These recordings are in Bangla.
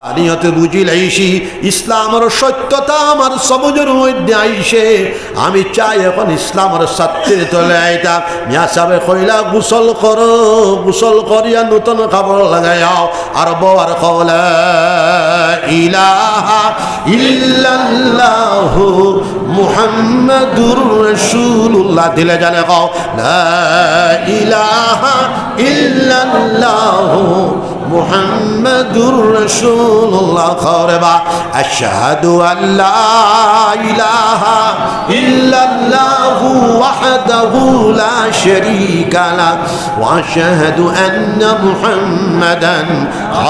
নিয়তে বুঝিলাইছি ইসলামের সত্যতা আমার সবুজের মধ্যে আইসে। আমি চাই এখন ইসলামের সাথে চলে আইতা। মিয়া সাহেব কইলা গোসল করো, গোসল করিয়া নতুন কাপড় লাগাইয়াও আর বউর কওলা ইলাহা ইল্লাল্লাহু মুহাম্মাদুর রাসূলুল্লাহ দিলে জানে কও লা ইলাহা ইল্লাল্লাহু মুহাম্মাদুর রাসূলুল্লাহ খরবা আশহাদু আল্লা ইলাহা ইল্লাল্লাহু ওয়াহদাহু লা শারীকা লাহ ওয়া আশহাদু আন্না মুহাম্মাদান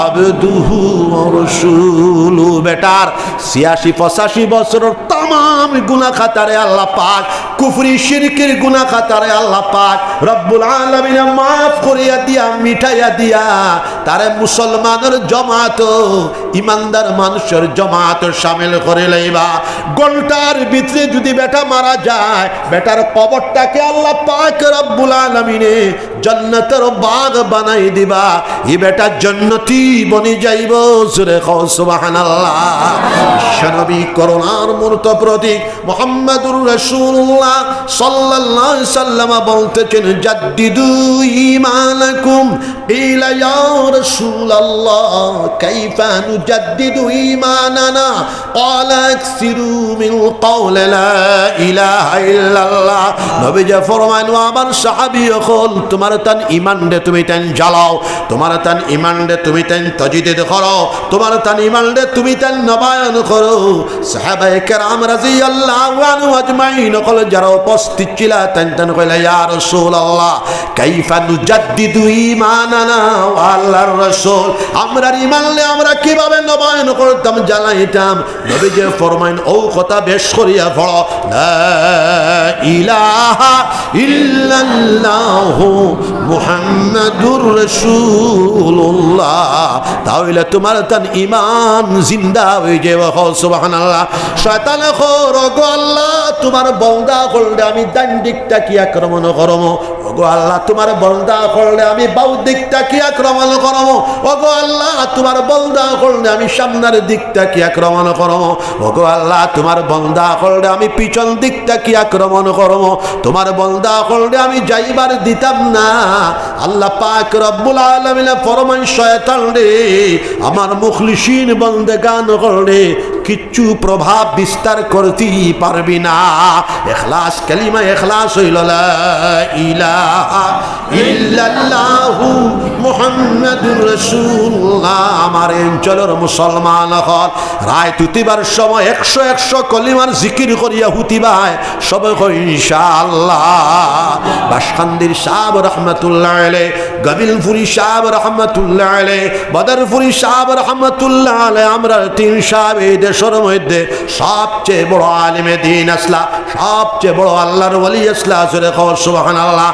আবদুহু ওয়া রাসূলুহু। বেটার ৮৬-৮৫ বছরের तमाम গুনাহ খাতারে আল্লাহ পাক, কুফরি শিরকের গুনাহ খাতারে আল্লাহ পাক রব্বুল আলামিন মাফ করিয়া দিয়া মিটাইয়া দিয়া তারে মুসলমানের জমাত, ইমানদার মানুষের জমাত শামিল করে লইবা। ঘন্টার ভিতরে যদি বেটা মারা যায়, বেটার কবরটাকে আল্লাহ পাক রব্বুল আলামিনে জান্নাতের বাগ বানাই দিবা। এই বেটা জান্নাতি বনি যাইব। জোরে কও সুবহানাল্লাহ। বিশ্বনবী করুণার মূর্ত প্রতীক মুহাম্মাদুর রাসূলুল্লাহ সাল্লাল্লাহু আলাইহি সাল্লাম বলতেছেন জাদ্দিদু ঈমানাকুম। কিলা ইয়া রাসূলুল্লাহ কাইফা নুজাদ্দিদু ঈমানানা? ক্বালা আকসিরু মিন কওলি লা ইলাহা ইল্লাল্লাহ। নবীজি ফরমান ও আমার সাহাবী হল তোমার তান ঈমান দে তুমি তান জ্বালাও, তোমার তান ঈমান দে তুমি তান তাজদীদ করো, তোমার তান ঈমান দে তুমি তান নবায়ন করো। সাহাবায়ে কেরাম রাদিয়াল্লাহু আনহু আজমাইন কল যারা উপস্থিত ছিল তান তান কইলা ইয়া রাসূলুল্লাহ কাইফা নুজাদ্দিদু ঈমানানা? আল্লাহর রাসূল আমরা ঈমানলে আমরা কিভাবে নবায়ন করতাম, জ্বালাইতাম? নবীজি ফরমাইন ও কথা বেশ করিয়া পড়ো লা ইলাহা ইল্লাল্লাহু মুহাম্মাদুর রাসূলুল্লাহ। তাহলে তোমার তান ঈমান জিন্দা হয়ে যাবে। সুবহানাল্লাহ। শয়তান খোর গো আল্লাহ তোমার বন্দা করলে আমি ডান দিকটা কি আক্রমণ করব, ওগো আল্লাহ তোমার বন্দা করলে আমি বাউ দিকটা কি আক্রমণ করব, ওগো আল্লাহ তোমার বন্দা করলে আমি সামনের দিকটা কি আক্রমণ করব, ওগো আল্লাহ তোমার বন্দা করলে আমি পিছন দিকটা কি আক্রমণ করব, তোমার বন্দা করলে আমি যাইবার দিতাম না। আল্লাহ পাক রব্বুল আলামিন ফরমান শয়তান রে আমার মুখলিসিন বন্দেগান করলে কিচ্ছু প্রভাব বিস্তার করতেই পারবি না। ইখলাস কালিমা ইখলাস হইল লা ইলাহা ইল্লাল্লাহু মুহাম্মাদুর রাসূলুল্লাহ। আমার অঞ্চলের মুসলমান হল রায় তুতিবার সময় ১০০ কলিমার জিকির করিয়া হুতিবায় সবে কই ইনশাআল্লাহ। বাসখান্দির সাহেব রহমাতুল্লাহ আলাইহি, গবিলপুরি সাহেব রহমাতুল্লাহ আলাইহি, বদরপুরি সাহেব রহমাতুল্লাহ আলাইহি, আমরা তিন সাহেব এই দেশের মধ্যে সবচেয়ে বড় আলিমে দ্বীন আসলা, সবচেয়ে বড় আল্লাহর ওলি আসলা। জোরে কও সুবহানাল্লাহ।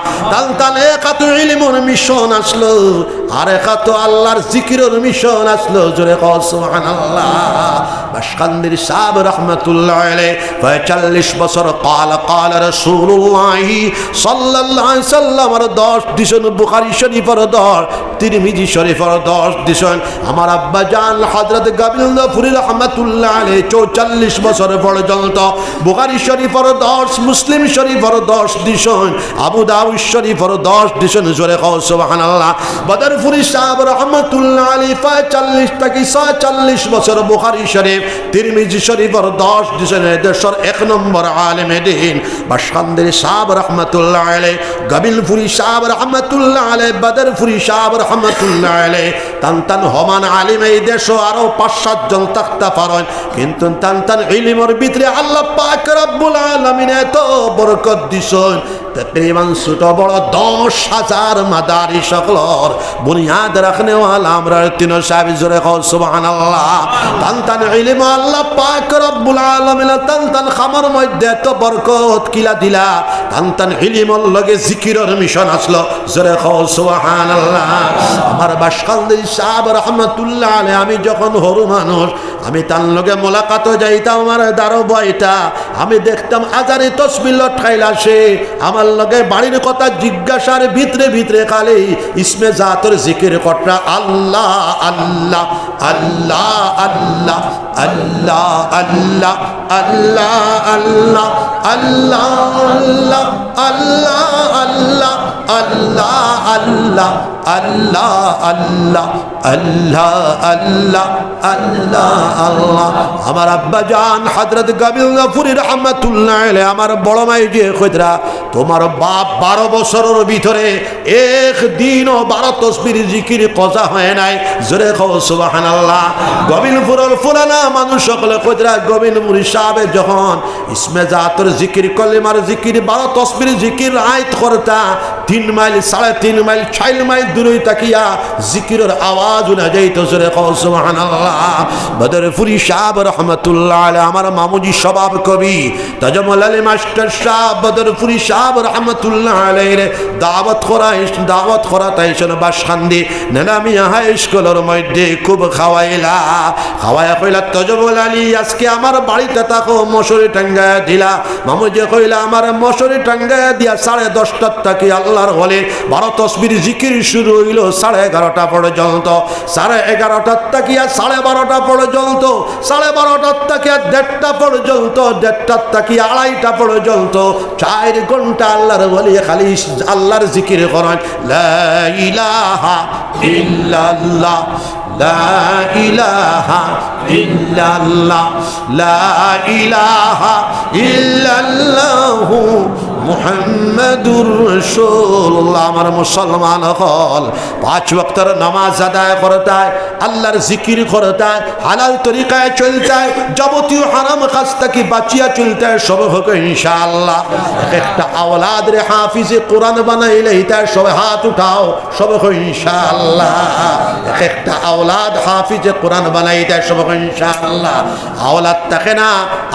তান একাত ইলমের মিশন আসলো, আর একাত আল্লাহর জিকিরের মিশন আসলো। জোরে কও সুবহানাল্লাহ। বাসখান্দির সাহেব রহমাতুল্লাহ আলাইহি ৪৫ বছর কাল রাসূলুল্লাহ সাল্লাল্লাহু আলাইহি সাল্লাম ১০ দিছেন, বুখারী শরীফের ১০, তিরমিজি শরীফের ১০ দিছেন। আমার আব্বা জান হযরত গোবিন্দপুরি রহমাতুল্লাহ আলাইহি ৪৪ বছর পর্যন্ত বুখারী শরীফের ১০, মুসলিম শরীফের ১০ দিছেন, আবু দাউদ শরীফের ১০ দিছেন। জোরে কও সুবহানাল্লাহ। বদরপুরি সাহেব রহমাতুল্লাহ আলাইহি ৪৫ থেকে ৪৬ বছর বুখারী শরীফ, তিরমিজি শরীফের ১০ দিছেন। দেশের ১ নম্বর আলেমে দ্বীন। বাসখান্দির সাহেব রহমাতুল্লাহ আলাইহি, গবিলপুরি সাহেব রহমাতুল্লাহ আলাইহি, বদরপুরি সাহেব রহমাতুল্লাহ আলাইহি তান হমান আলিম এই দেশ আরো ৫-৭ জন থাকতে পারেন, কিন্তু তান ইলমের ভিতরে আল্লাহ পাক রব্বুল আলামিন এত বরকত দিছেন। তকরিবান ছোট বড় ১০,০০০ মাদারিস সকলর বুনিয়াদ রাখনেওয়ালা আমরা তিন সাহেব। জোরে কও সুবহানাল্লাহ। তান ইলম আল্লাহ পাক রব্বুল আলামিন তান খামার মধ্যে এত বরকত কিলা দিলা। তান ইলমের লগে জিকিরের মিশন আসলো। জোরে কও সুবহানাল্লাহ। আমার বাসখান্দির সাহেব রহমাতুল্লাহ আলাইহি আমি যখন হরু মানুষ, আমি তার লগে মোলাকাত যাইতাম। আমার দারো বয়টা আমি দেখতাম আজারে তসবিহ লটকাইলা সে আমার লগে বাড়ির কথা জিজ্ঞাসার ভিতরে ভিতরে খালি ইসমে জাতর জিকির করা আল্লাহ আল্লাহ আল্লাহ আল্লাহ আল্লাহ আল্লাহ আল্লাহ আল্লাহ আল্লাহ আল্লাহ আল্লাহ আল্লাহ আল্লাহ আল্লাহ আল্লাহ আল্লাহ আল্লাহ আল্লাহ। আমার আব্বা জান হযরত গোবিন্দপুরী রহমাতুল্লাহ আলাইহি আমার বড় মাই যে কইরা তোমার বাপ 12 বছরের ভিতরে একদিনও 12 তাসবিহ জিকির কজা হয় নাই। জোরে কও সুবহানাল্লাহ। গোবিন্দপুরের ফুলানা মানুষ সকলে কইরা গোবিন্দপুরী সাহেব যখন ইসমে জাতর জিকির কলিমার জিকির 12 তাসবিহ জিকির আয়াত করতা 3 মাইল 3.5 মাইল 4 মাইল দূরে তাকিয়া জিকিরের আওয়াজ উনা যাইতো। জোরে কও সুবহানাল্লাহ। বদরপুরী সাহেব রহমাতুল্লাহ আলাইহি আমার মামুজি স্বভাব কবি তাজমুল আলী মাস্টার সাহেব বদরপুরী সাহেব রহমাতুল্লাহ আলাইহি দাওয়াত করা তাইছেন বাসখান্দি নানামিয়া হাই স্কুলের মধ্যে খুব খাওয়াইলা কইলা তাজমুল আলী আজকে আমার বাড়িতে থাকো মশারি টাঙ্গায়া দিলা। মামুজি কইলা আমার মশারি টাঙ্গায়া দিয়া 10:30টার থেকে আল্লাহর বলে 12 তাসবিহ জিকির শুরু হইল 11:30টা পর্যন্ত। 11:30টার থেকে 12:30টা পর্যন্ত 12:30টার থেকে 1:30টা পর্যন্ত 1:30টার থেকে 2:30টা পর্যন্ত 4 ঘন্টা আল্লাহর বলি খালি আল্লাহর জিকির করেন। লা ইলাহা ইল্লাল্লাহ লা ইলাহা ইল্লাল্লাহ লা ইলাহা ইল্লাল্লাহ মুহাম্মাদুর রাসূলুল্লাহ। আমার মুসলমান হল 5 ওয়াক্তের নামাজ আদায় করতে আল্লাহর জিকির করতে হালাল তরিকায় চলতে যাবতীয় হারাম কাজ থেকে বাঁচিয়া চলতে সব হোক ইনশাআল্লাহ। একটা আওলাদ রে হাফিজে কোরআন বানাইলে তার সব হাত উঠাও সব হোক ইনশাআল্লাহ। একটা আওলাদ হাফিজে কোরআন বানাইতে সব হোক ইনশাআল্লাহ। আওলাদ থাকে না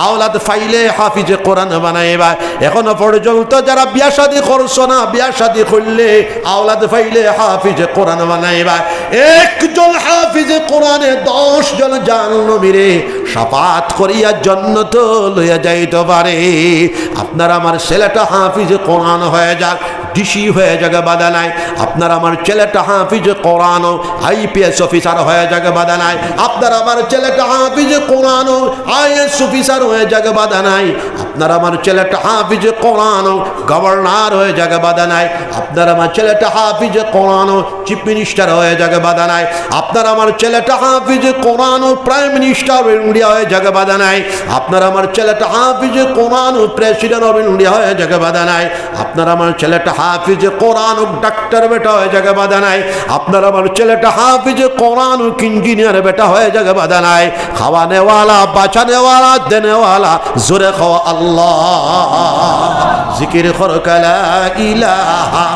আওলাদ ফাইলে হাফিজে কোরআন বানাইবা। এখনো পর্যন্ত যারা বিয়া শাদী করছো না বিয়া শাদী করলে আওলাদ ফাইলে হাফিজে কোরআন বানাইবা। একজন হাফিজে কোরআনে 10 জন জাহান্নামীরে শাফাত করিয়া জান্নাত লইয়া যাইতে পারে। আপনার আমার ছেলেটা হাফিজে কোরআন হয়ে যাক ডিসি হয়ে যাবে বাধা নাই। আপনার আমার ছেলেটা হাফিজে কোরআন আইপিএস অফিসার হয়ে যাবে বাধা নাই। আপনার আমার ছেলেটা হাফিজে কোরআন আইএস অফিসার হয়ে যাবে বাধা নাই। আপনার আমার ছেলেটা হাফিজে কোরআন গভর্নর হয়ে যাবে বাধা নাই। আপনার আমার ছেলেটা হাফিজে কোরআন চিফ মিনিস্টার হয়ে যাবে বাধা নাই। আপনার আমার ছেলেটা হাফিজে কোরআন প্রাইম মিনিস্টার অফ ইন্ডিয়া হয়ে যাবে বাধা নাই। আপনার আমার ছেলেটা হাফিজে কোরআন প্রেসিডেন্ট অফ ইন্ডিয়া হয়ে যাবে বাধা নাই। আপনার আমার ছেলেটা হাফিজে কোরআন ডাক্তার বেটা হয়ে যাবে বাধা নাই। আপনার আমার ছেলেটা হাফিজে কোরআন ইঞ্জিনিয়ার বেটা হয়ে যাবে বাধা নাই। খাওয়ানেওয়ালা বাঁচানেওয়ালা দেনেওয়ালা জোরে খাওয়া আল্লাহ জিকির করো লা ইলাহা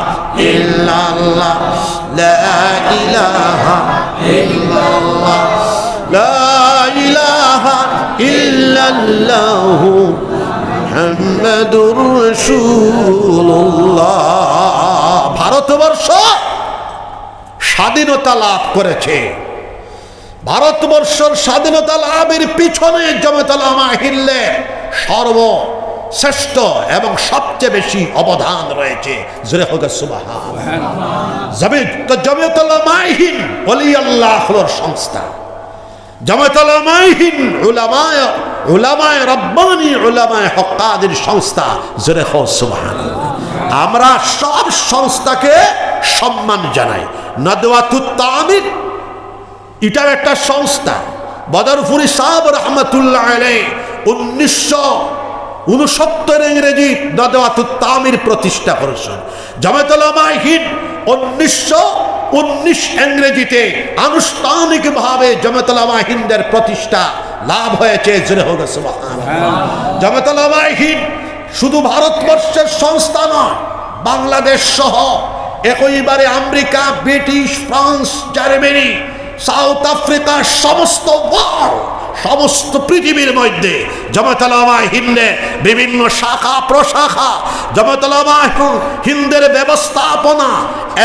ইল্লাল্লাহ লা ইলাহা ইল্লাল্লাহ লা ইলাহা ইল্লাল্লাহ মুহাম্মাদুর রাসূলুল্লাহ। ভারতবর্ষ স্বাধীনতা লাভ করেছে। ভারতবর্ষের স্বাধীনতা লাভের পিছনে জমিয়ত উলামা হিন্দের সর্বশ্রেষ্ঠ এবং সবচেয়ে বেশি অবদান রয়েছে। জোরে হোক সুবহানাল্লাহ। জমিয়ত উলামা হিন্দ ওলি আল্লাহর সংস্থা। জমিয়ত উলামা হিন্দ উলামায়ে রব্বানী উলামায়ে হক্কানির সংস্থা। জোরে হোক সুবহানাল্লাহ। আমরা সব সংস্থাকে সম্মান জানাই। নাদওয়াতুত তামির এটার একটা সংস্থা। বদরপুরি সাহেব রহমাতুল্লাহ আলাইহি 1969 ইংরেজি নাদওয়াতুত তামির প্রতিষ্ঠা করেছেন। জামায়াত উলামা হিন্দ 1919 ইংরেজিতে আনুষ্ঠানিকভাবে জামায়াত উলামা হিন্দের প্রতিষ্ঠা লাভ হয়েছে। জোরে হোক সুবহানাল্লাহ। জামায়াত উলামা হিন্দ শুধু ভারতবর্ষের সংস্থা নয়, বাংলাদেশ সহ একইবারে America, British, France, Germany, South Africa, সমস্ত পৃথিবীর মধ্যে জামায়াত উলামা হিন্দের বিভিন্ন শাখা প্রশাখা, জামায়াত উলামা হিন্দের ব্যবস্থাপনা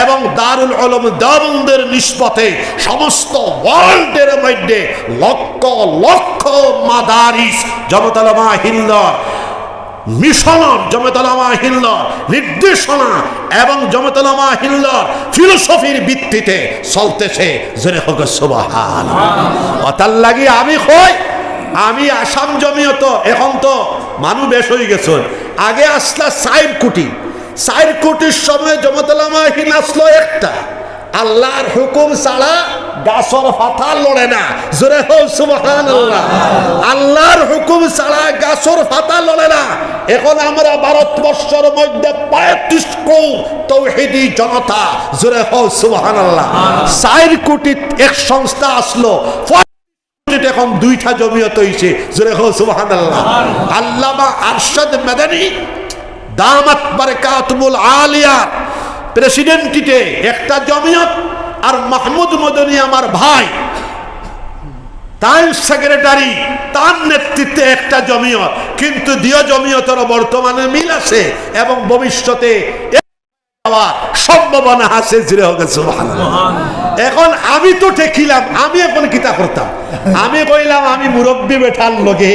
এবং দারুল উলুম দেওবন্দের নিসবতে সমস্ত ওয়ার্ল্ডের মধ্যে লক্ষ লক্ষ মাদারিস জামায়াত উলামা হিন্দ মিশন জমিয়ত উলামা হিন্দর নির্দেশনা এবং জমিয়ত উলামা হিন্দর ফিলোসফির ভিত্তিতে চলতেছে। জোরে হোক সুবহানাল্লাহ। তার লাগি আমি কই আমি আসাম জমিয়ত এখন তো মানুষ বেশ হয়ে গেছে। আগে আসলা 4 কোটি, 4 কোটির সময় জমিয়ত উলামা হিন্দ আসলো একটা। আল্লাহর হুকুম ছাড়া গাছর পাতা লড়ে না। জোরে হোক সুবহানাল্লাহ। আল্লাহর হুকুম ছাড়া গাছর পাতা লড়ে না। এখন আমরা ভারতবর্ষের মধ্যে 35 কোটি তাওহীদি জনতা। জোরে হোক সুবহানাল্লাহ। 4 কোটি এক সংস্থা আসলো, এখন 2টা জমিয়ত হইছে। জোরে হোক সুবহানাল্লাহ। আল্লামা আরশাদ মাদানী দামাত বারাকাতুল আলিয়া প্রেসিডেন্টিতে একটা জমিয়ত, আর মাহমুদ মদনী আমার ভাই তার সেক্রেটারি, তার নেতৃত্বে একটা জমিয়ত। কিন্তু দুই জমিয়তের বর্তমানে মিল আছে এবং ভবিষ্যতে সম্ভাবনা আছে। এখন আমি তো ঠেকিলাম, আমি এখন কিতা করতাম? আমি কইলাম আমি মুরব্বী বেঠার লগে।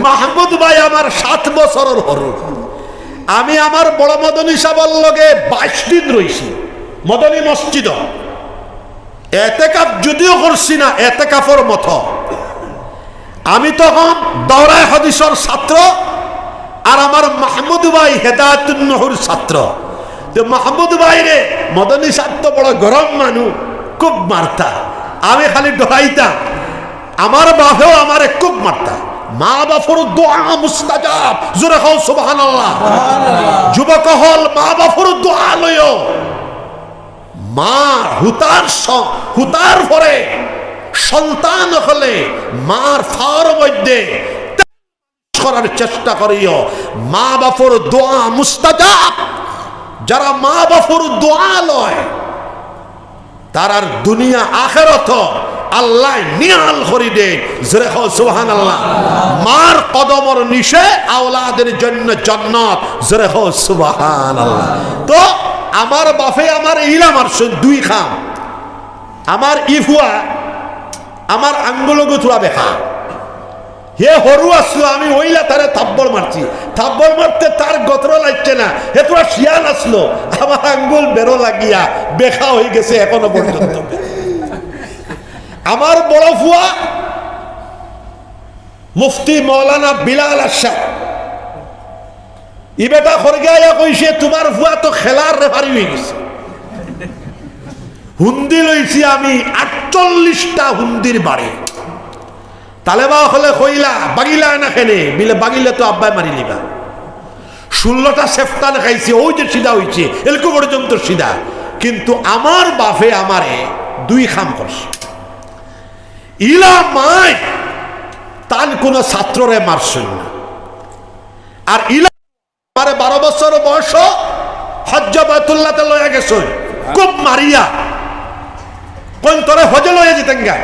মাহমুদ ভাই আমার 7 বছরের হরু। আমি আমার বড় মদনী সাহেবের লগে 22 দিন রইছি মদনী মসজিদ। এতেকাফ যদিও করছি না এতেকাফের মতো। আমি তখন দৌরায় হাদিসের ছাত্র, আর আমার মাহমুদ ভাই হেদায়েতুন নহর ছাত্র। তো মাহমুদ ভাই রে মদনী সাহেব তো বড় গরম মানুষ, খুব মারতা। আমি খালি ডরাইতাম। আমার বাপেও আমারে খুব মারতা। মা বাপর দোয়া মুস্তাজাব। জোরে হও সুবহানাল্লাহ। যুবক হল মা বাপর দোয়া লইও। মা হুতার পরে সন্তান হলে মার ফার মধ্যে করার চেষ্টা করিও। মা বাপর দোয়া মুস্তাজাব। যারা মা বাপর দোয়া লয় তারার দুনিয়া আখিরাত আল্লাহ নিয়াল করি দে। জোরে হও সুবহানাল্লাহ। মার কদমর নিচে আওলাদের জন্য জান্নাত। জোরে হও সুবহানাল্লাহ। তো আমার বাপে আমার ইলা মারছেন 2 খাম। আমার ইফুয়া আমার আঙ্গুল গুথুয়া বেখা। হে হরু আসলো, আমি ওইলা তারে থাব্বর মারছি। থাব্বর মারতে তার গোত্র লাগছে না, হে তোরা শিয়াল আসলো, আমার আঙ্গুল বেরো লাগিয়া বেখা হয়ে গেছে এখনো পর্যন্ত। আমার বড় ফুয়া মুফতি মৌলানা বিলাল আশা ই বেটা খরগাইয়া কইছে তোমার ফুয়া তো খেলার রেফারি হয়ে গেছে। হুন্দি লইছি আমি 48টা হুন্দির বাড়ি। তালেবা হলে কইলা বাগিলা না খেলে বিলে বাগিলে তো আব্বাই মারি লিবা। 16টা সেফতান খাইছি, ওই যে সিধা হইছে এলকো পর্যন্ত সিধা। কিন্তু আমার বাপে আমারে 2 খাম করছে। ইলা মাই তান কোন ছাত্ররে মারছেন না। আর ইলা আমারে 12 বছর বয়স হজ্জ বাইতুল্লাহতে লয়ে গেছে খুব মারিয়া। কোন তোরে হজে লয়ে যেতেন গা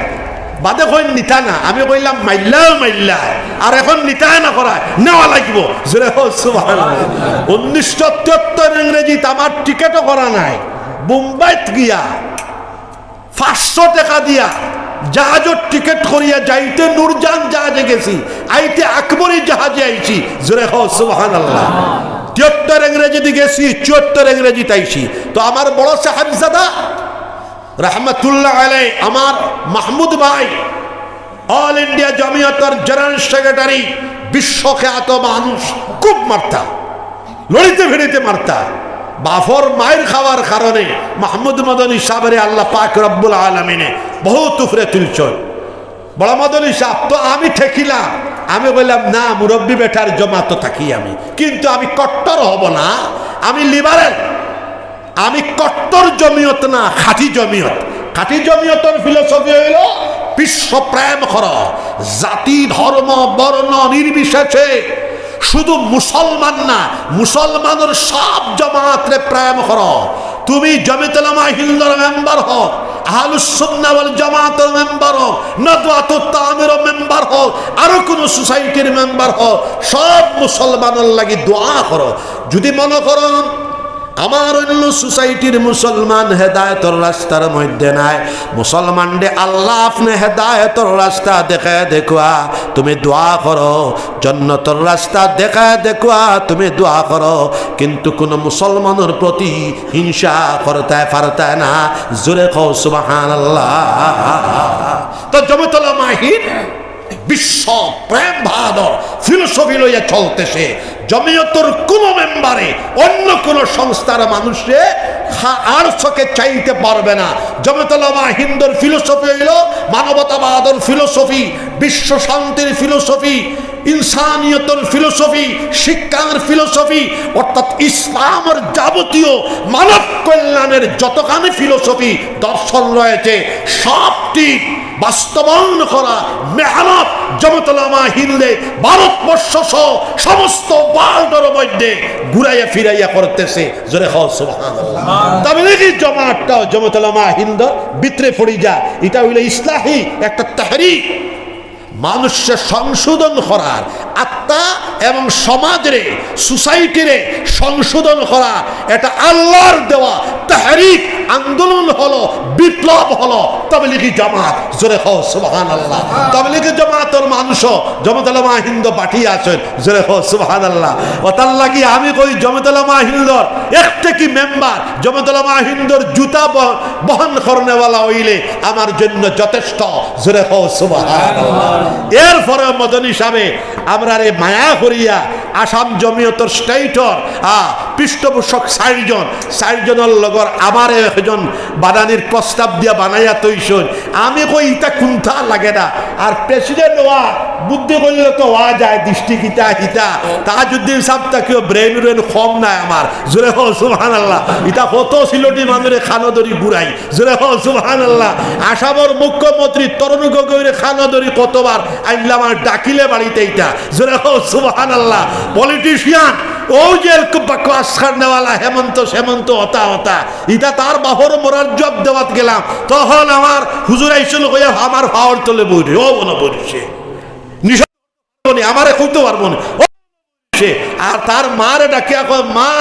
বাদে কই নিতা না। আমি কইলাম মাইল্লা আর এখন নিতায় না করা নেওয়া লাগবো। জোরে হো সুবহানাল্লাহ। 1973 ইংরেজিতে আমার টিকেটও করা নাই। মুম্বাইত গিয়া 500 টাকা দিয়া জাহাজের টিকিট করিয়া যাইতে নূরজান জাহাজে গেছি, আইতে আকবরী জাহাজে আইছি। জোরে হো সুবহানাল্লাহ। 73 ইংরেজিতে গেছি, 74 ইংরেজিতে আইছি। তো আমার বড় সাহেবজাদা রহমতুল্লাহ আলাইহি আমার মাহমুদ ভাই অল ইন্ডিয়া জমিয়তের জেনারেল সেক্রেটারি, বিশ্বখ্যাত মানুষ, খুব মারতা, লড়িতে ভিড়িতে মারতা। বাফর মায়ের খাওয়ার কারণে মাহমুদ মদনী সাহেবের আল্লাহ পাক রব্বুল আলামিনে বহুত উপরে তুলছেন। বড় মদনী সাহেব তো আমি ঠেকিলাম। আমি বললাম না মুরব্বী বেটার জমাতো থাকি আমি, কিন্তু আমি কট্টর হব না, আমি লিবারেল। আমি কট্টর জমিয়ত না, খাঁটি জমিয়ত। খাঁটি জমিয়তের ফিলোসফি হইল বিশ্ব প্রেম কর, জাতি ধর্ম বর্ণ নির্বিশেষে। শুধু মুসলমান না, মুসলমানের সব জামাতরে প্রেম কর। তুমি জমিয়ত উলামা হিন্দর মেম্বার হোক, আহলুস সুন্নাহ ওয়াল জামাতের মেম্বার হোক, নাদওয়াতুত তামিরের মেম্বার হোক, আরো কোন সোসাইটির মেম্বার হোক, সব মুসলমানের লাগি দোয়া করো। যদি মনে করো আমার অন্য সোসাইটির মুসলমান হেদায়েতর রাস্তার মধ্যে নাই, মুসলমান দে আল্লাহ আপনি হেদায়েতর রাস্তা দেখায় দেখুয়া তুমি দোয়া করো, জান্নাতের রাস্তা দেখায় দেখুয়া তুমি দোয়া করো, কিন্তু কোন মুসলমানের প্রতি হিংসা করতে পারতে না। জোরে কও সুবহানাল্লাহ। তো জমিয়তুল উলামাহীন বিশ্ব প্রেম ভাদর ফিলোসফি লইয়া চলতেছে। জমিয়তর কোন মেম্বারে অন্য কোন সংস্থার মানুষে আর চোখে চাইতে পারবে না। জমিয়তুল উলামাহীনদের ফিলোসফি হইল মানবতাবাদের ফিলোসফি, বিশ্ব শান্তির ফিলোসফি, ইনসানিয়তের ফিলোসফি, শিক্ষার ফিলোসফি, অর্থাৎ ইসলামের যাবতীয় মানব কল্যাণের যতখানি ফিলোসফি দর্শন রয়েছে সবটি বাস্তবায়ন করা মেহনত জমিয়তুল উলামাহীনদের ভারতবর্ষ সহ সমস্ত ওয়ার্ল্ডের মধ্যে ঘুরাইয়া ফিরাইয়া করতেছে। জোরে হও সুবহানাল্লাহ। তাবলীগী জামাতটাও জমিয়তুল উলামাহীনদের ভিতরে পড়ি যা, এটা হইল ইসলাহি একটা তাহরিক, মানুষের সংশোধন করার, আত্মা এবং সমাজরে সোসাইটিরে সংশোধন করা, এটা আল্লাহর দেওয়া তাহরিক আন্দোলন হলো, বিপ্লব হলো তাবলীগী জামাত। জোরে হও সুবহানাল্লাহ। তাবলীগী জামাতের মানুষও জমিয়তুল উলামাহীন পাঠিয়ে আছেন। জোরে হও সুবহানাল্লাহ। ও তার লাগি আমি কই জমিয়তুল উলামাহীনর একটা কি মেম্বার জমিয়তুল উলামাহীনর জুতা বহন করনেওয়ালা হইলে আমার জন্য যথেষ্ট। জোরে হও সুবহানাল্লাহ। এরপরে মদনী সাহেবে আমরা রে মায়া করিয়া আসাম জমিয়তর স্টেটর পৃষ্ঠপোষক 4 জনের লগর আমার একজন বানানির প্রস্তাব দিয়া বানাইয়া তৈছন। আমি কই ইটা কুন্থা লাগে না, আর প্রেসিডেন্ট ওয়া বুদ্ধি করলে তো ওয়া যায় দৃষ্টি কিতা কিতা তাজউদ্দিন সাহেব তাকেও ব্রেন কম নাই আমার। জোরে হও সুবহানাল্লাহ। ইটা কত সিলটি মানুষের খানদরি ঘুরাই। জোরে হও সুবহানাল্লাহ। আসামের মুখ্যমন্ত্রী তরুণ গগৈরে খানদরি কতবার আইলাম আর ডাকিলে বাড়িতে এইটা। জোরে হও সুবহানাল্লাহ। পলিটিশিয়ান ও যে বাকওয়াস খানেওয়ালা হেমন্ত হতা ইটা তার বাহর মোরার জব দেওয়াত গেলাম, তখন আমার হুজুর আইছিল কইয়া আমার ভাওয়ার তলে বইরে ও বনা বইছে নিশানি আমারে কইতে পারবো না। আর তার মারে ডাকিয়া কয় মা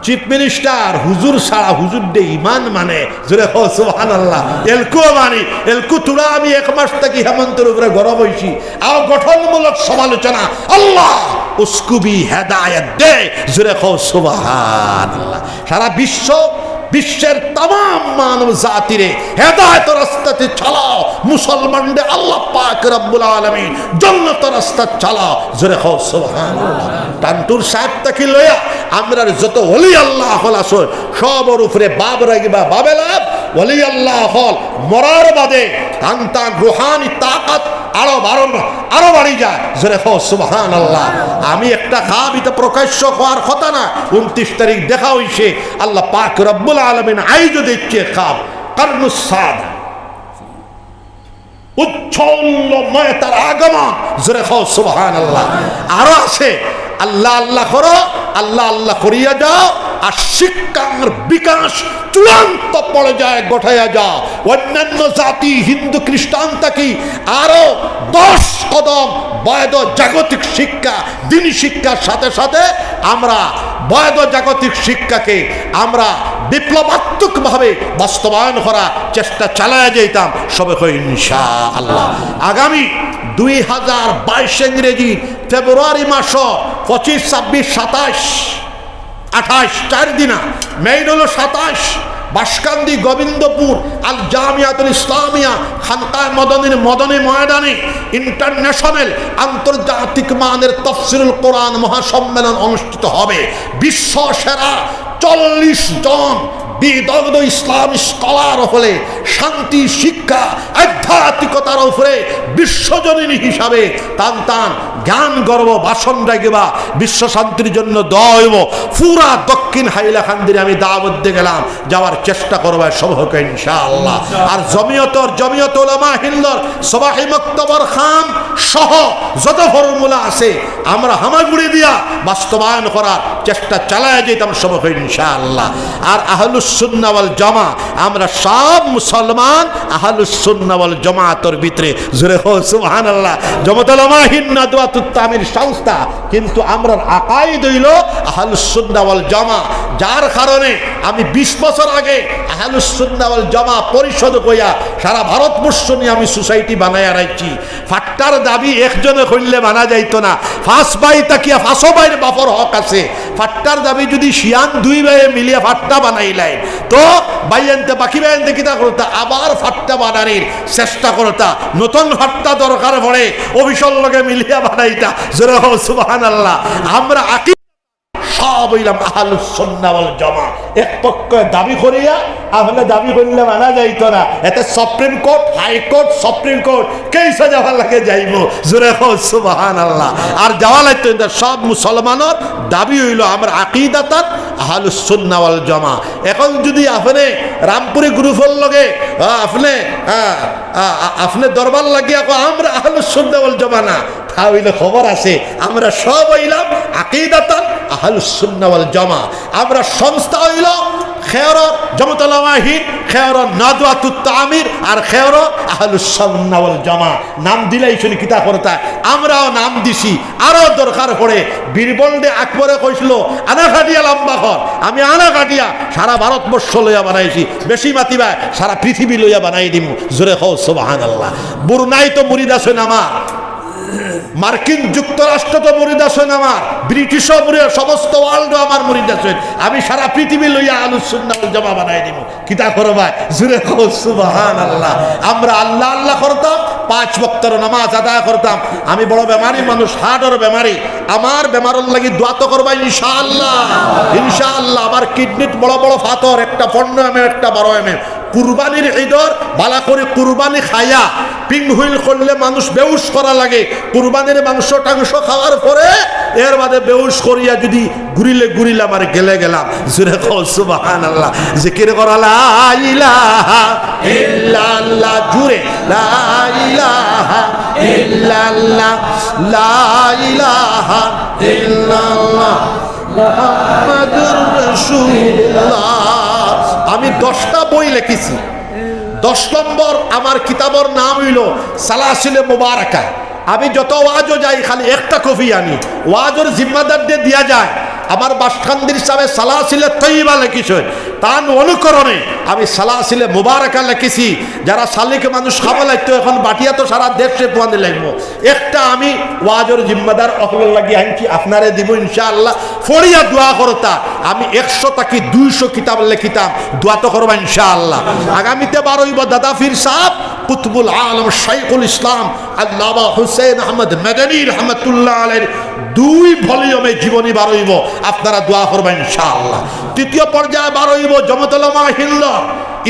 চিফ মিনিস্টার হুজুর ছাড়া হুজুর দে ইমান মানে। জোরে হও সুবহানাল্লাহ। এলকু মানি এলকু তুরা আমি 1 মাস থেকে হেমন্তের উপরে গরম হইছি। আর গঠনমূলক সমালোচনা আল্লাহ উস্কুবি হেদায়েত দে। জোরে হও সুবহানাল্লাহ। সারা বিশ্বের তাম মানব জাতিরে হেদায়েতের রাস্তাতে চালাও, মুসলমানদের আল্লাহ পাক রব্বুল আলামিন জান্নাতের রাস্তা চালাও। জোরে হও সুবহানাল্লাহ। টান্টুর সাহেব তাকে লইয়া আমরা যত ওলি আল্লাহ হল আসল সবর উপরে বাব রাগিবা বাবে লাভ। ওলি আল্লাহ হল মরার বাদে আন্তান রুহানি তাকাত আরো বাড়ি যায়। জোরে হও সুবহানাল্লাহ। আমি একটা খাব এটা প্রকাশ্য হওয়ার কথা না, 29 তারিখ দেখা হইছে আল্লাহ পাক রব্বুল আলামিন আইজো দিচ্ছে খাব কারনুস সাদ উচ্ছলময় তার আগমন। জোরে হও সুবহানাল্লাহ। আরো আছে আল্লাহ আল্লাহ করো, আল্লাহ আল্লাহ করিয়া যাও, আর শিক্ষার বিকাশ চূড়ান্ত পর্যায়ে ঘটাইয়া যাও। অন্যান্য জাতি হিন্দু খ্রিস্টান থাকি আরো 10 কদম বৈধ জাগতিক শিক্ষা দিনী শিক্ষার সাথে সাথে আমরা বৈধ জাগতিক শিক্ষাকে আমরা বিপ্লবাত্মকভাবে বাস্তবায়ন করার চেষ্টা চালাইয়া যেতাম সবে ইনশাআল্লাহ। আগামী 2022 ইংরেজি ফেব্রুয়ারি মাস 25, 26, 27, 28 4 দিনা মেইন হলো 27 বাসকান্দি গোবিন্দপুর আল জামিয়াতুল ইসলামিয়া খানকায়ে মদনীর মদনী ময়দানে ইন্টারন্যাশনাল আন্তর্জাতিক মানের তাফসীরুল কোরআন মহাসম্মেলন অনুষ্ঠিত হবে। বিশ্ব সেরা 40 জন বিদগ্ধ ইসলাম স্কলার হলে শান্তি শিক্ষা আধ্যাত্মিকতার উপরে বিশ্বজনীনী হিসাবে টান জ্ঞান গর্ব ভাষণ রাখিবা বিশ্ব শান্তির জন্য দইব। পুরা দক্ষিণ হাইলাকান্দিরে আমি দাওয়াত দিয়ে গেলাম, যাওয়ার চেষ্টা করবো সবকে ইনশাআল্লাহ। আর জমিয়ত উলামাহীনদের সবাই মক্তবর খাম সহ যত ফর্মুলা আছে আমরা হামাগুড়ি দিয়া বাস্তবায়ন করার চেষ্টা চালায় যেতাম সবক ইনশাআল্লাহ। আর আহলুস সুন্নাহ ওয়াল জামা, আমরা সব মুসলমান আহলুস সুন্নাহ ওয়াল জামাতের ভিতরে। জোরে হো সুবহানাল্লাহ। জমাতুল উলামাহিন নাদওয়াতুত তামির সংস্থা, কিন্তু আমরা আকাইদ হইল আহলুস সুন্নাহ ওয়াল জামা। যার কারণে আমি 20 বছর আগে আহলুস সুন্নাহ ওয়াল জামা পরিষদ কইয়া সারা ভারতবর্ষ নিয়ে আমি সোসাইটি বানাইয়া রাখছি। ফাট্টার দাবি একজনে কইলে মানা যাইতো না, ফাঁস বাই তাকিয়া ফাঁসো বাইরে বাপর হক আছে। ফাট্টার দাবি যদি শিয়ান দুই ভাইয়ে মিলিয়ে ফাট্টা বানাইলাই, তো বাইয়ানতে বাকি বাইয়ানতে কিতা করতা, আবার ফাট্টা বানানির চেষ্টা করতা। নতুন ফাট্টা দরকার পড়ে অফিসর লগে মিলিয়া বানাইতা। জোরে হো সুবহানাল্লাহ। আমরা সব হইলাম আহলুস সুন্নাহ ওয়াল জামা। এক পক্ষ দাবি করিয়া আহলে দাবি করলে মানা যাইতো না। এতে supreme court, high court, supreme court কেইসা যাওয়ার লাগে যাইব। জোরে হো সুবহানাল্লাহ। আর যাওয়া লাগতো না। সব মুসলমানের দাবি হইল আমরা আকীদাতাত আহলুস সুন্নাহ ওয়াল জামা। এখন যদি আপনি রামপুরি গ্রুপের লগে আপনি দরবার লাগিয়া আমরা আহলুস সুন্নাহ ওয়াল জামা না, তা হইলে খবর আছে আমরা সব হইলাম আকীদাতাত আহলুস সুন্নাহ ওয়াল জামা। আমরা সংস্থা হইল খেয়র জমাতুল উলামাহিন, খেয়র নাদওয়াতুত তামির, আর খেয়র আহলুস সুন্নাহ ওয়াল জামা। নাম দিলেই শুনি কিতা করতা, আমরাও নাম দিছি। আরো দরকার পড়ে বীরবলদে আকবরে কইছিল আনা কাটিয়া লম্বা কর, আমি আনা কাটিয়া সারা ভারতবর্ষ লইয়া বানাইছি। বেশি মাতিবা সারা পৃথিবী লইয়া বানাই দিমু। জোরে হও সুবহানাল্লাহ। বুরনাই তো মুরিদ আছেন আমার, মার্কিন যুক্তরাষ্ট্র তো মুরিদ আছেন আমার, ব্রিটিশও মুরিদ, সমস্ত ওয়ার্ল্ডও আমার মুরিদ আছেন। আমি সারা পৃথিবী লইয়া আহলুস সুন্নাহ ওয়াল জামা বানাই দিব। কিতা করবা? জোরে কও সুবহানাল্লাহ। আমরা আল্লাহ আল্লাহ করতাম, 5 ওয়াক্তের নামাজ আদায় করতাম। আমি বড় বেমারি মানুষ, হার্টের বেমারি। আমার বেমারের লাগি দোয়া তো করবা ইনশাআল্লাহ। ইনশাআল্লাহ। আমার কিডনিত বড় বড় পাথর, একটা 15 mm, একটা 12 mm। কুরবানির ঈদর বালা করে কুরবানি খায়া পিং হুইল করলে মানুষ বেউস করা লাগে। কুরবানির মাংস টাংস খাওয়ার পরে এর বাদে বেউস করিয়া যদি ঘুরিলে আমার গেলে গেলাম। জোরে কও সুবহানাল্লাহ। জিকির করা লা ইলাহা ইল্লাল্লাহ, জুরে লা ইলাহা ইল্লাল্লাহ, লা ইলাহা ইল্লাল্লাহ মুহাম্মাদুর রাসূলুল্লাহ। আমি 10টা বই লিখেছি। 10 নম্বর আমার কিতাবের নাম হইল সালাসিলে মুবারাকা। আমি যত ওয়াজও যাই খালি একটা কপি আনি, ওয়াজের জিম্মাদার দিয়ে দিয়া যায়। আমার বাসখান্দির সাহেব সালাসিলে তৈবা লিখিছেন, তার অনুকরণে আমি সালাসিলে মুবারাকা লিখেছি। যারা সালিকে মানুষ খাওয়া লাগতো, এখন বাটিয়া তো সারা দেশে পোয়াতে লাগবো। একটা আমি ওয়াজের জিম্মাদার অকলের লাগি আনছি, আপনারে দিব ইনশাআল্লাহ। ফড়িয়া দোয়া করতা। আমি 100 থেকে 200 কিতাব লিখিতাম, দোয়া তো করবা ইনশাআল্লাহ। আগামীতে বার হইব দাদা ফির সাহেব কুতুবুল আলম শাইখুল ইসলাম আল্লামা হুসাইন আহমদ মাদানী রহমাতুল্লাহ আলাইহির 2 ভলিউমে জীবনী বার হইব। আপনারা দোয়া করবেন ইনশাআল্লাহ। 3য় পর্যায়ে বার হইব জমাতুল উলামাহিন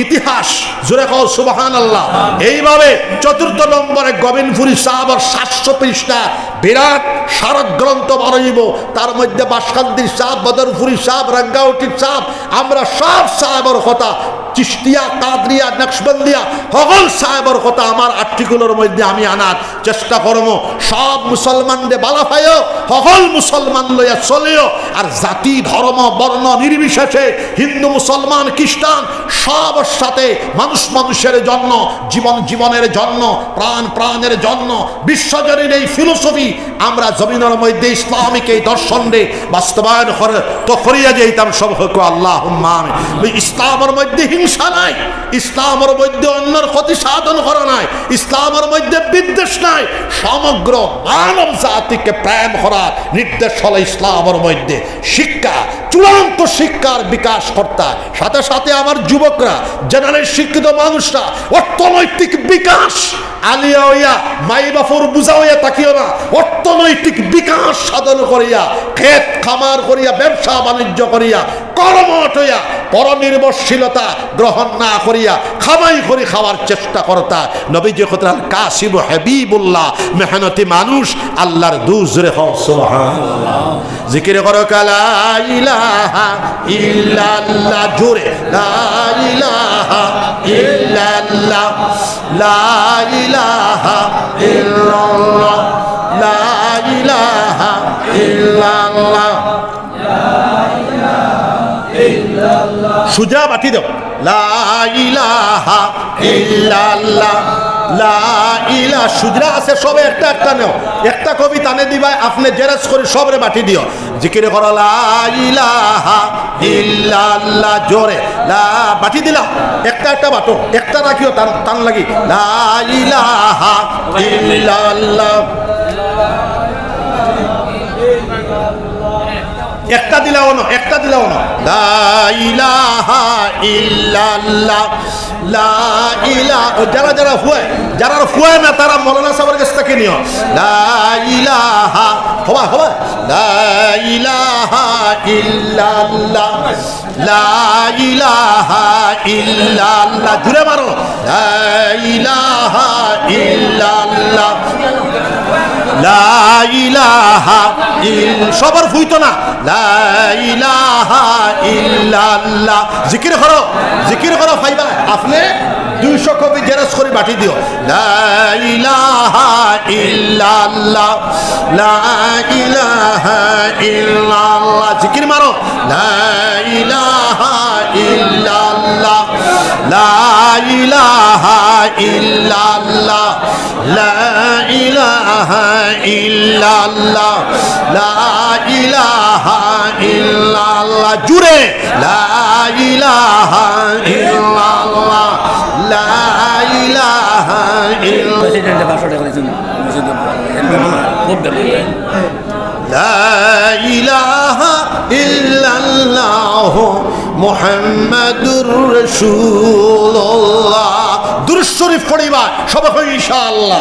ইতিহাস। জোরে কও সুবহানাল্লাহ। এইভাবে 4র্থ নম্বরে গোবিন্দপুরি সাহাবার 700 পৃষ্ঠা বিরাট স্মারক গ্রন্থ বার হইব। তার মধ্যে বাসকান্দির সাহেব, বদরপুরি সাহেব, রাঙ্গাউটির সাহেব, আমরা সব সাহেবের কথা, চিশতিয়া, কাদরিয়া, নকশবন্দিয়া সকল সাহেবের কথা আমার আর্টিকেলের মধ্যে আমি আনার চেষ্টা করব। সব মুসলমানদের বালা পাইও, সকল মুসলমান লইয়া চলিও। আর জাতি ধর্ম বর্ণ নির্বিশেষে হিন্দু মুসলমান খ্রিস্টান সবার সাথে মানুষের জন্য, জীবনের জন্য, প্রাণের জন্য বিশ্বজনীন এই ফিলোসফি আমরা জমিনের মধ্যে ইসলামিক এই দর্শনে বাস্তবায়ন করে তো করিয়া যাইতাম সব হোক আল্লাহুম্মা আমিন। ইসলামের মধ্যে হিংসা নাই, ইসলামের মধ্যে অন্যের ক্ষতি সাধন করা নাই, ইসলামের মধ্যে বিদ্বেষ নাই। সমগ্র মানব জাতিকে প্রেম করার নির্দেশ হলো ইসলামের মধ্যে। শিক্ষা, চূড়ান্ত শিক্ষার বিকাশ কর্তা। সাথে সাথে আমার যুবকরা, জেনারেল শিক্ষিত মানুষরা অর্থনৈতিক বিকাশ আলিয়া হইয়া মাই বাপুর বুঝা হইয়া তাকিও না। অর্থনৈতিক বিকাশ সাধন করিয়া, ক্ষেত খামার করিয়া, ব্যবসা বাণিজ্য করিয়া, কর্মঠ হইয়া, পরনির্ভরশীলতা গ্রহণ না করিয়া খামাই করে খাওয়ার চেষ্টা করতা। নবীজি কতরাল কাসিব হাবিবুল্লাহ, মেহনতি মানুষ, আল্লাহর দুজরে হও সুবহানাল্লাহ। জিকির করো লা ইলাহা ইল্লাল্লাহ, জোরে লা ইলাহা ইল্লাল্লাহ, লা ইলাহা ইল্লাল্লাহ, লা ইলাহা ইল্লাল্লাহ। সুজা বাটি দাও লা ইলাহা ইল্লাল্লাহ লা ইলাহা সুজরা আছে সবে একটা একটা নাও একটা কবি টানে দিবা আপনি জেরাস করে সবরে বাটি দিও জিকির করো লা ইলাহা ইল্লাল্লাহ জোরে লা বাটি দিলা একটা একটা বাটো একটা রাখিও টান টান লাগি লা ইলাহা ইল্লাল্লাহ একটা দিলাও না একটা দিলাও না লা ইলাহা ইল্লাল্লাহ লা ইলাহা যারা যারা ফুয়ে না তারা মৌলানা সাহেবের কাছ থেকে নিও লা ইলাহা হবা হবা লা ইলাহা ইল্লাল্লাহ লা ইলাহা ইল্লাল্লাহ জুড়ে মারো লা ইলাহা ইল্লাল্লাহ লা ইলাহা সবার ফুইতো না লা ইলাহা ইল্লাল্লাহ জিকির করো ভাইবা আপনি 200 কপি জেরক্স করে বাটি দিও লা ইলাহা ইল্লাল্লাহ লা ইলাহা ইল্লাল্লাহ জিকির মারো লা ইলাহা ইল্লাল্লাহ লা ইলাহা ইল্লাল্লাহ লা ইলাহা ইল্লাল্লাহ লা ইলাহা ইল্লাল্লাহ জুড়ে লা ইলাহা ইল্লাল্লাহ লা ইলাহা লা ইলাহা ইল্লাল্লাহ মুহাম্মাদুর রাসূলুল্লাহ দুরূদ শরীফ পড়িবা সবাই ইনশাআল্লাহ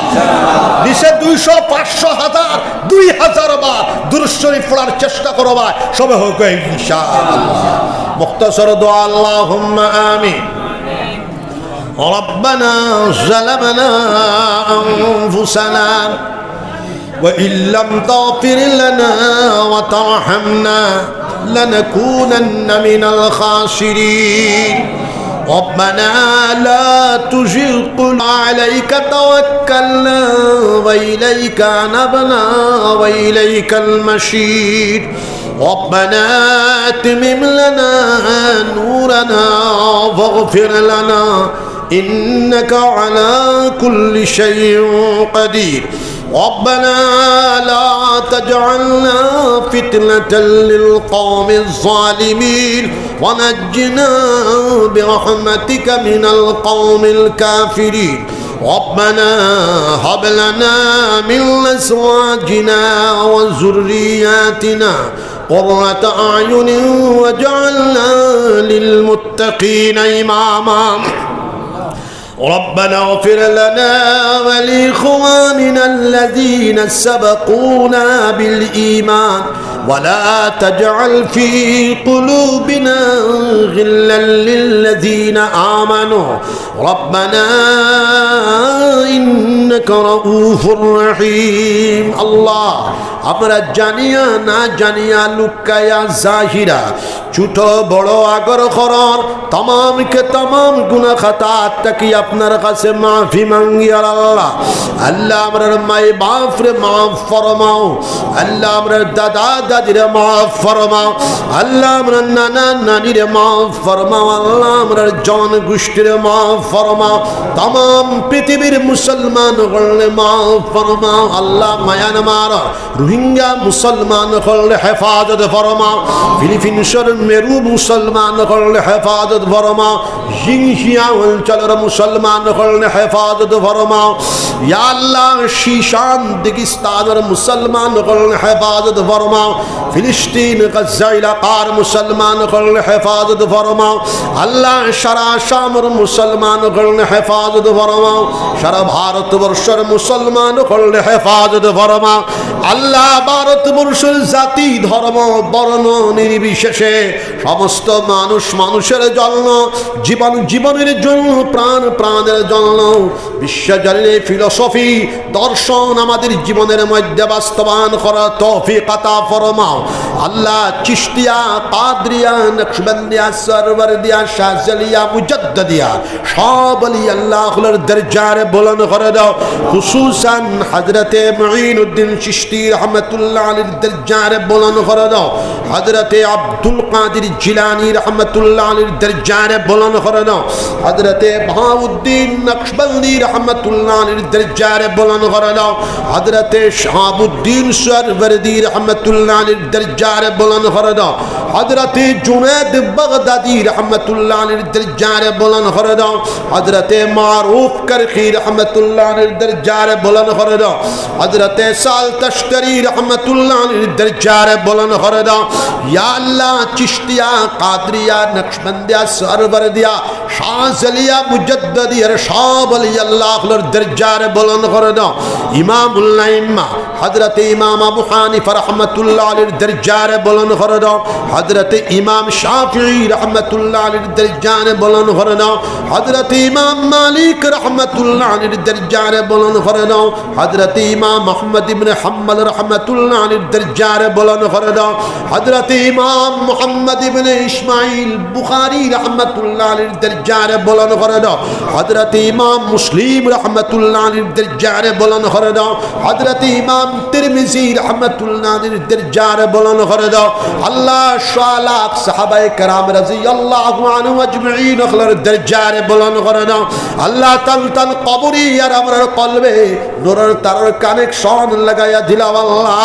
নিচে 200 500 1000 2000 বার দুরূদ শরীফ পড়ার চেষ্টা করবা সবাই হোক ইনশাআল্লাহ মুখতাসার দোয়া আল্লাহুম্মা আমিন ربنا ظلمنا أنفسنا وإن لم تغفر لنا وترحمنا لنكونن من الخاسرين ربنا لا تزغ قلوبنا عليك توكلنا وإليك أنبنا وإليك المصير ربنا أتمم لنا نورنا واغفر لنا إنك على كل شيء قدير ربنا لا تجعلنا فتنة للقوم الظالمين ونجنا برحمتك من القوم الكافرين ربنا هب لنا من أزواجنا وذرياتنا قرة أعين واجعلنا للمتقين إماما ربنا اغفر لنا ولإخواننا الذين سبقونا بالإيمان ولا تجعل في قلوبنا غلا للذين آمنوا ربنا إنك رؤوف رحيم الله আমরা জানিয়া না জানিয়া লুকায়া জাহিরা ছোট বড় আগর খরর तमाम গুনাহ খাতা তাকি আপনার কাছে মাফি মাঙ্গি আল্লাহ আল্লাহ আমরার মাই বাপ রে মাফ ফরমাও আল্লাহ আমরার দাদা দাদিরে মাফ ফরমাও আল্লাহ আমরার নানা নানিরে মাফ ফরমাও আল্লাহ আমরার জন গোষ্ঠীরে মাফ ফরমাও तमाम পৃথিবীর মুসলমান হলে মাফ ফরমাও আল্লাহ মায়ানমার রোহিঙ্গা মুসলমান হলে হেফাজত ফরমাও ফিলিপিন্সের মেরু মুসলমান হলে হেফাজত ফরমাও জিনজিয়া অঞ্চলের মুসলমান হলে হেফাজত ফরমাও ইয়া আল্লাহ শীশান দিগিস্তানের মুসলমান হলে হেফাজত ফরমাও ফিলিস্তিন গাজা এলাকার মুসলমান হলে হেফাজত ফরমাও আল্লাহ সারা শামের মুসলমান হলে হেফাজত ফরমাও সারা ভারতবর্ষের মুসলমান হলে হেফাজত ফরমাও আল্লাহ ভারতবর্ষের জাতি ধর্ম বর্ণ নির্বিশেষে সমস্ত মানুষের জন্য জীবনের জন্য প্রাণের জন্য বিশ্বজনীন ফিলোসফি দর্শন আমাদের জীবনের মধ্যে বাস্তবায়ন করার তৌফিক আতা ফরমাও আল্লাহ। চিশতিয়া, কাদরিয়া, নকশবন্দিয়া, সরওয়ারদিয়া, শাহজালিয়া, মুজাদ্দিদিয়া সব আলী আল্লাহর দরজারে বুলন্দ করে দাও। খুসুসান হযরতে মুঈনুদ্দিন চিশতি রহমাতুল্লাহ আলাইহির দরজারে বুলন্দ করে দাও। হযরতে আব্দুল কাদের জিলানী রহমাতুল্লাহ আলাইহির দরজারে বুলন্দ করে দাও। হযরতে বাহাউদ্দিন নকশবন্দি রহমাতুল্লাহ আলাইহির দরজারে বুলন্দ করে দাও। হযরতে শাহাবুদ্দিন সরওয়ারদি রহমাতুল্লাহ আলাইহির দরজারে বুলন্দ করে দাও। হযরতে জুনায়েদ বাগদাদি রহমাতুল্লাহ আলাইহির দরজারে বুলন্দ করে দাও। হযরতে মারুফ করখি রহমাতুল্লাহ আলাইহির দরজারে বুলন্দ করে দাও। হযরতে সাল তশতরি রহমাতুল্লাহ আলাইহির দরজারে বুলন্দ করে দাও। ইয়া আল্লাহ চিশতিয়া, কাদরিয়া, নকশবন্দিয়া, সরওয়ারদিয়া, শাহজালিয়া, মুজাদ্দিদিয়া সব আলী আল্লাহর দরজারে বুলন্দ করে দাও। ইমামুল আইম্মা হযরতে ইমাম আবু হানিফা রহমাতুল্লাহ আলাইহির দরজারে বুলন্দ করে দাও। হযরতে ইমাম শাফিঈ রহমাতুল্লাহ আলাইহির দরজারে বুলন্দ করে দাও। হযরতে ইমাম মালিক রহমাতুল্লাহ আলাইহির দরজারে বুলন্দ করে দাও। হযরতে ইমাম আহমদ ইবনে হাম্বল রহমাতুল্লাহ আলাইহির দরজারে বুলন্দ করে দাও। হযরতে ইমাম মুহাম্মদ ইবনে ইসমাঈল বুখারী রহমাতুল্লাহ আলাইহির দরজারে বুলন্দ করে দাও। হযরতে ইমাম মুসলিম রহমাতুল্লাহ আলাইহির দরজারে বুলন্দ করে দাও। হযরতে ইমাম তিরমিজি রহমাতুল্লাহ আলাইহির দরজারে বুলন্দ করে দাও। আল্লাহ শালাক সাহাবায়ে কেরাম রাদিয়াল্লাহু আনহুম আজমাইন আখলার দরজারে বুলন্দ করে দাও। আল্লাহ তাল কবরি আর আমরার কলবে নূরের তারের কানেকশন লাগায়া দিলাম আল্লাহ।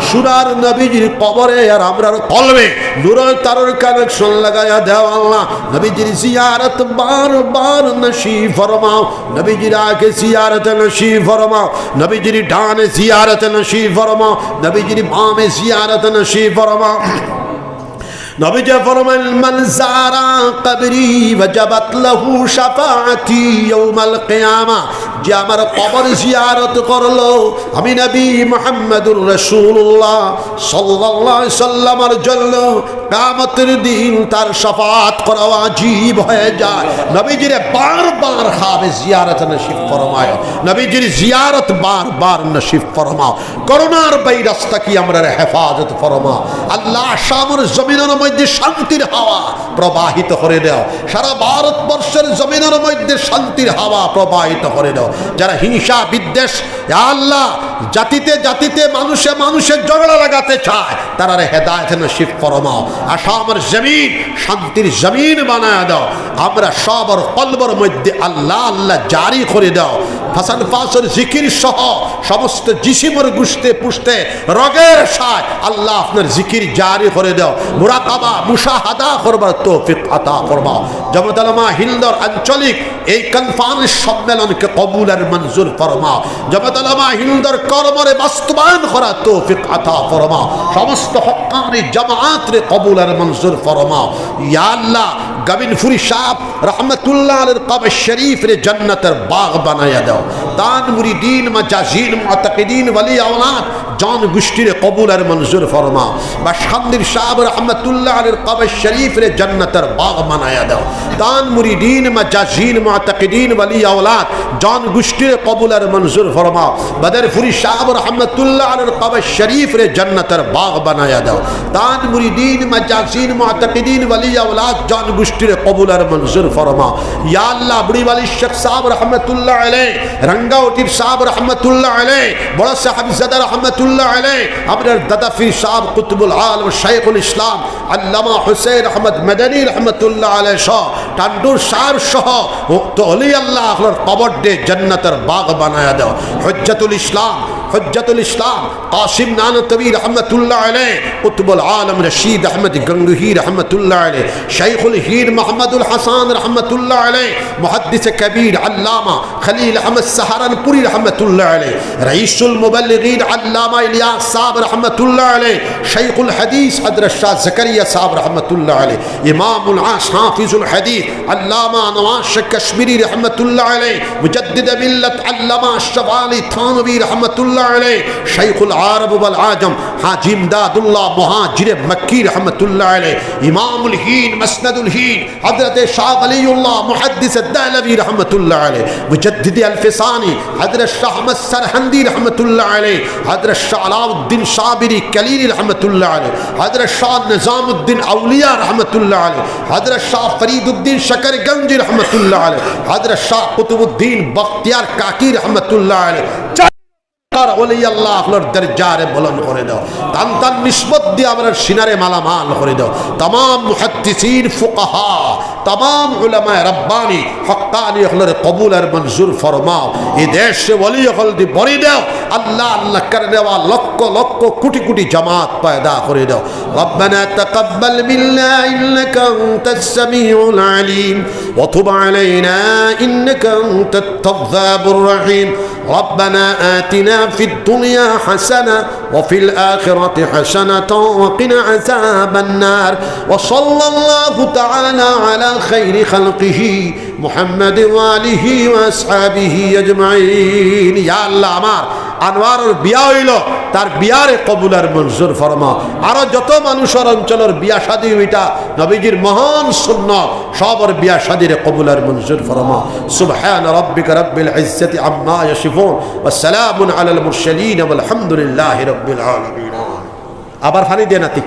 সুরার নবীজির কবরে আর আমরার কলবে নূরের তারের কানেকশন লাগায়া দাও আল্লাহ। নবীজির জিয়ারত বারবার নসিব ফরমাও। নবীজির আগে জিয়ারত নসিব ফরমাও। নবীজির ডানে জিয়ারত নসিব ফরমাও। নবীজির বামে জিয়ারত নসিব ফরমাও। নবীজি ফরমান মান যারা কবরি ওয়াজাবাত লাহু শাফাআতি ইয়াউমাল কিয়ামা, যে আমার কবর জিয়ারত করলো আমি নবী মুহাম্মদুর রাসূলুল্লাহ সাল্লাল্লাহু আলাইহি সাল্লামের জন্য কিয়ামতের দিন তার শাফাআত করা ওয়াজিব হয়ে যায়। নবীজির বারবার খাবে জিয়ারত নসিব ফরমায়। নবীজির জিয়ারত বারবার নসিব ফরমাও। করোনার ভাইরাস থেকে আমরা হেফাজত ফরমাও আল্লাহ। শামের জমিনের মধ্যে শান্তির হাওয়া প্রবাহিত করে দাও। সারা ভারতবর্ষের জমিনের মধ্যে শান্তির হাওয়া প্রবাহিত করে দাও। যারা হিংসা বিদ্বেষ আল্লাহ জাতিতে জাতিতে মানুষে মানুষের ঝগড়া লাগাতে চায় তারা হেদায়েত নসিব ফরমাও। আসামের জমিন শান্তির জমিন বানায় দাও। আমরা সবার কলবের মধ্যে আল্লাহ আল্লাহ জারি করে দাও। ফাসান ফাসর জিকির সহ সমস্ত জিসিমের গুস্তে পুষতে রগের সায় আল্লাহ আপনার জিকির জারি করে দাও। মুরাকাবা মুশাহাদা করবার তৌফিক আতা ফরমাও। জামাত উলামা হিন্দর আঞ্চলিক এই কনফারেন্স সম্মেলনকে কবুল আর মঞ্জুর ফরমাও। জামাত উলামা হিন্দর কর্মরে বাস্তবায়ন করা তৌফিক আতা ফরমাও। সমস্ত হক্কানি জামাআতরে কবুল আর মঞ্জুর ফরমাও। ইয়া আল্লাহ গোবিন্দপুরি সাহেব রহমতুল্লাহ আলাইহির কবর শরীফ রে জান্নাতের বাগ বানায়া দাও। তান মুরিদিন মাজাজিন মুতাকিদিন ওয়ালি আওলাদ জান গোষ্ঠীর কবুল আর মঞ্জুর ফরমাও। বাশখান্দির সাহেব রহমতুল্লাহ আলাইহির কবর শরীফ রে জান্নাতের বাগ বানায়া দাও। তান মুরিদিন মাজাজিন মুতাকিদিন ওয়ালি আওলাদ জান গোষ্ঠীর কবুল আর মঞ্জুর ফরমাও। বদরপুরি সাহেব রহমতুল্লাহ আলাইহির কবর শরীফ রে জান্নাতের বাগ বানায়া দাও। তান মুরিদিন মাজাজিন মুতাকিদিন ওয়ালি আওলাদ জান গোষ্ঠীর কবুল আর মঞ্জুর ফরমাও। ইয়া আল্লাহ বুড়িওয়ালি শেখ সাহেব রহমতুল্লাহ আলাইহি, রঙ্গাউটির সাহেব রহমতুল্লাহ আলাইহি, বড় সাহেবজাদা রহমতুল্লাহ আলাইহি, আপনার দাদা পীর সাহেব কুতুবুল আলম শাইখুল ইসলাম আল্লামা হুসাইন আহমদ মাদানী রহমতুল্লাহ আলাইহি সহ টান্ডুর সাহেব সহ উক্ত ওলি আল্লাহ আপনার কবর দে জান্নাতের বাগ বানায়া দাও। হুজ্জাতুল ইসলাম কাসিম নানতবী রহমতুল্লাহ আলাইহি, কুতুবুল আলম রশিদ আহমদ গঙ্গোহী রহমতুল্লাহ আলাইহি, শাইখুল হির মোহাম্মদুল হাসান রহমতুল্লাহ আলাইহি, মুহাদ্দিস কবীর আল্লামা খলিল আহমদ সাহারানপুরি রহমতুল্লাহ আলাইহি, রঈসুল মুবল্লিগিন আল্লামা ইলিয়াস সাহেব রহমতুল্লাহ আলাইহি, শাইখুল হাদিস হযরত শাহ জাকারিয়া সাহেব রহমতুল্লাহ আলাইহি, ইমামুল আশ হাফিজুল হাদিস আল্লামা নওয়াজ শেখ কাশ্মীরি রহমতুল্লাহ আলাইহি, মুজাদ্দিদ মিল্লাত আল্লামা আশরাফ আলী থানভী রহমতুল্লাহ আলাইহি, শাইখুল আরব ওয়াল আজম হাজী ইমদাদুল্লাহ মুহাজির মক্কি রহমতুল্লাহ আলাইহি, ইমামুল হিন মাসনাদুল হিন العالمين حضرت شاہ ولی اللہ محدث الدہلوی رحمۃ اللہ علیہ مجدد الفسانی حضرت شاہ احمد سرہندی رحمۃ اللہ علیہ حضرت شاہ علاء الدین شابری کلیری رحمۃ اللہ علیہ حضرت شاہ نظام الدین اولیاء رحمۃ اللہ علیہ حضرت شاہ فرید الدین شکر گنج رحمۃ اللہ علیہ حضرت شاہ قطب الدین بختیار কাকি রহমতুল্লাহ আলাইহি আর ওলি আল্লাহর দরজারে বুলন্দ করে দাও তান তান নিসবত দিয়ে আমরা সিনারে মালামাল করে দাও तमाम মুহাদ্দিসিন ফুকাহা तमाम উলামা রব্বানি হক্কানি আহলরে কবুল আর মঞ্জুর ফরমাও এই দেশে ওলি হল দি ভরি দাও আল্লাহ আল্লাহ করনে ওয়া লক্ষ লক্ষ কোটি কোটি জামাত পয়দা করে দাও রব্বানা তাকাব্বাল মিন্না ইন্নাকা আনতাস সামিউল আলিম ওয়া তুব আলাইনা ইন্নাকা আনতাত তাওয়াবুর রহিম ربنا آتنا في الدنيا حسنة وفي الآخرة حسنة وقنا عذاب النار وصلى الله تعالى على خير خلقه محمد وآله وأصحابه أجمعين يا الله আমার আনোয়ারের বিয়া হইল তার বিয়ারে কবুল আর মঞ্জুর ফরমা আরো যত মানুষের অঞ্চলের বিয়া শাদী হইতা নবীজির মহান সুন্নাত সবার বিয়া শাদীরে কবুল আর মঞ্জুর ফরমা সুবহান রাব্বিকা রাব্বিল ইজ্জাতি আম্মা ইয়াসিফুন ওয়া সালামুন আলাল মুরসালিন ওয়াল হামদুলিল্লাহি রাব্বিল আলামিন আবার ফানি দেনাতি